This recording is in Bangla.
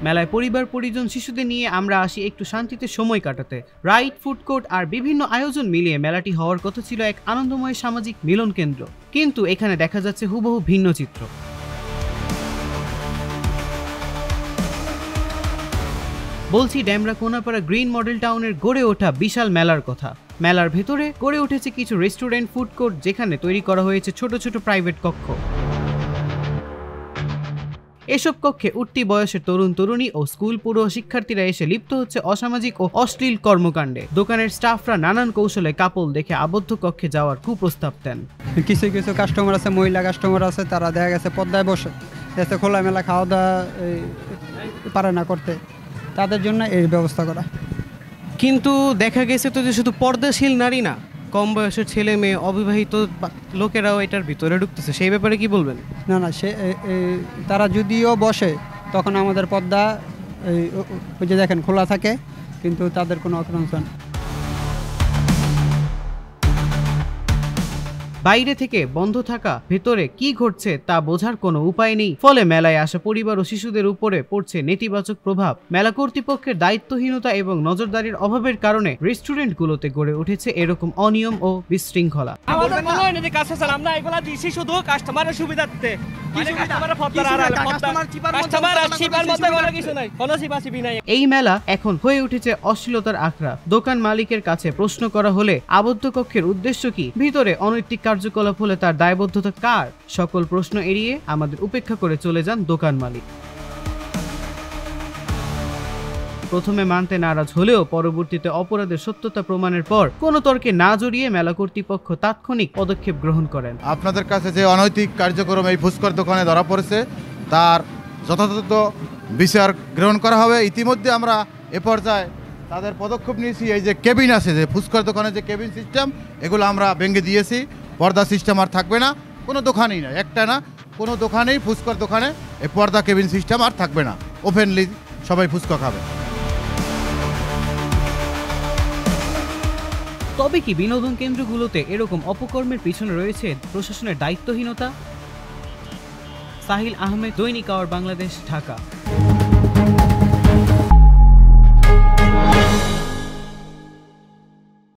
মেলায় পরিবার পরিজন শিশুদের নিয়ে আমরা আসি একটু শান্তিতে সময় কাটাতে। রাইড, ফুড কোর্ট আর বিভিন্ন আয়োজন মিলিয়ে মেলাটি হওয়ার কথা ছিল এক আনন্দময় সামাজিক মিলন কেন্দ্র, কিন্তু এখানে দেখা যাচ্ছে হুবহু ভিন্ন চিত্র। বলছি ডেমরা কোনাপাড়া গ্রিন মডেল টাউনের গড়ে ওঠা বিশাল মেলার কথা। মেলার ভেতরে গড়ে উঠেছে কিছু রেস্টুরেন্ট, ফুড কোর্ট, যেখানে তৈরি করা হয়েছে ছোট ছোট প্রাইভেট কক্ষ। এসব কক্ষে উঠতি বয়সের তরুণ তরুণী ও স্কুল পড়ুয়া শিক্ষার্থীরা এসে লিপ্ত হচ্ছে অসামাজিক ও অশ্লীল কর্মকাণ্ডে। দোকানের স্টাফরা নানান কৌশলে কাপল দেখে আবদ্ধ কক্ষে যাওয়ার কুপ্রস্তাব দেন। কিছু কিছু কাস্টমার আছে, মহিলা কাস্টমার আছে, তারা দেখা গেছে পর্দায় বসে এসে খোলামেলা খাওয়া দাওয়া পারে না করতে, তাদের জন্য এই ব্যবস্থা করা। কিন্তু দেখা গেছে তো যে শুধু পর্দাশীল নারী না, কম বয়সের ছেলে মেয়ে, অবিবাহিত লোকেরাও এটার ভিতরে ঢুকতেছে, সেই ব্যাপারে কি বলবেন? না না, সে তারা যদিও বসে তখন আমাদের পর্দা ওই যে দেখেন খোলা থাকে, কিন্তু তাদের কোনো অক্রান্ত। বাইরে থেকে বন্ধ থাকা ভেতরে কি ঘটছে তা বোঝার কোনো উপায় নেই, ফলে মেলায় আসা পরিবার ও শিশুদের উপরে পড়ছে নেতিবাচক প্রভাব। মেলা কর্তৃপক্ষের দায়িত্বহীনতা এবং নজরদারির অভাবের কারণে রেস্টুরেন্টগুলোতে গড়ে উঠেছে এরকম অনিয়ম ও বিশৃঙ্খলা। এই মেলা এখন হয়ে উঠেছে অশ্লীলতার আখড়া। দোকান মালিকের কাছে প্রশ্ন করা হলে আবদ্ধ কক্ষের উদ্দেশ্য কি, ভিতরে অনৈতিক কার্যকলাপ হলে তার দায়বদ্ধতা কার, সকল প্রশ্ন এড়িয়ে আমাদের উপেক্ষা করে চলে যান দোকান মালিক। প্রথমে মানতে নারাজ হলেও পরবর্তীতে অপরাধের সত্যতা প্রমাণের পর কোনো তর্কে না জড়িয়ে মেলা কর্তৃপক্ষ তাৎক্ষণিক পদক্ষেপ গ্রহণ করেন। আপনাদের কাছে যে অনৈতিক কার্যক্রম এই ফুচকার দোকানে ধরা পড়েছে তার যথাযথ বিচার গ্রহণ করা হবে। ইতিমধ্যে আমরা এ পর্যায়ে তাদের পদক্ষেপ নিয়েছি। এই যে কেবিন আছে, যে ফুচকার দোকানে যে কেবিন সিস্টেম, এগুলো আমরা ভেঙে দিয়েছি। পর্দা সিস্টেম আর থাকবে না, কোনো দোকানেই না, একটা না, কোনো দোকানেই ফুচকার দোকানে এই পর্দা কেবিন সিস্টেম আর থাকবে না। ওপেনলি সবাই ফুচকা খাবে। তবে কি বিনোদন কেন্দ্রগুলোতে এরকম অপকর্মের পিছনে রয়েছে প্রশাসনের দায়িত্বহীনতা? সাহিল আহমেদ, দৈনিক আওয়ার বাংলাদেশ, ঢাকা।